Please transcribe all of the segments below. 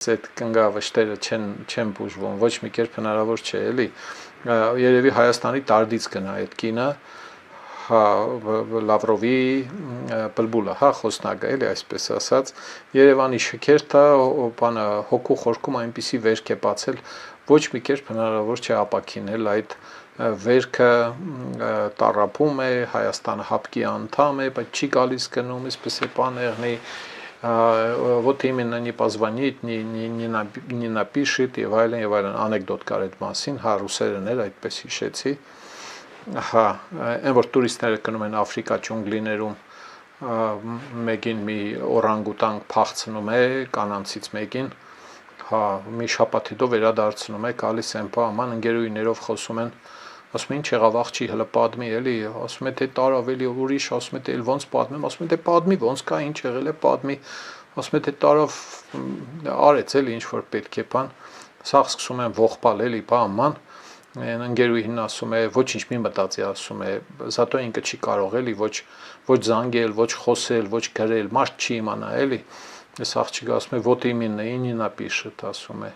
Այդ կնգավշտերը չեն բուժվում, ոչ մի կերպ հնարավոր չէ, էլի։ Երևի Հայաստանի տարդից գնա այդ կինը, հա, Լավրովի բլբուլը, հա, խոսնակը, էլի այսպես ասած, Երևանի շքերթը, բանը հոգու խորքում այնպիսի վերք է բացել, ոչ մի կերպ հնարավոր չէ ապաքինել այդ վերքը տառապում է, Հայաստանը հապկի անդամ է, բայց չի գալիս գնում, այսպես է բաներնի, вот именно не позвонить, не напишет եւ այլն անեկդոտ կար այդ մասին, հա ռուսերեն էր այդպես հիշեցի, հա այն որ տուրիստները գնում են Աֆրիկա ջունգլիներում մեկին մի օրանգուտան փախցնում է կանանցից մեկին, հա մի շաբաթ հետո վերադարձնում է, գալիս են բաման ընկերուհիներով խոսում են, ասում են ինչ եղավ աղջի հələ պատմի էլի, ասում է թե տարավ էլի ուրիշ, ասում է թե ոնց պատմեմ, ասում է թե պատմի ոնց կա ինչ եղել է պատմի, ասում է թե տարավ արեց էլի ինչ որ պետք է բան, սա սկսում են ողբալ էլի բաման, ընկերուհին ասում է ոչինչ մի մտածի, ասում է զատո ինքը չի կարող էլի ոչ զանգել, ոչ խոսել, ոչ գրել, մարդ չի իմանա էլի, այս աղջիկը ասում է вот именно и не напишет, ասում է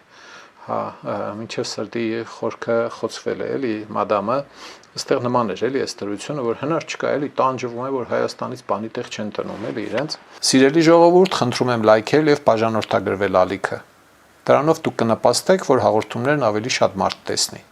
հա մինչև սրտի խորքը խոցվել է էլի մադամը այստեղ նման էր էլի այս դրությունը որ հնար չկա էլի տանջվում է որ Հայաստանից բանի տեղ չեն տնում էլի իրենց սիրելի ժողովուրդ խնդրում եմ լայքել եւ բաժանորդագրվել ալիքը դրանով դուք կնպաստեք որ հաղորդումներն ավելի շատ մարդ տեսնի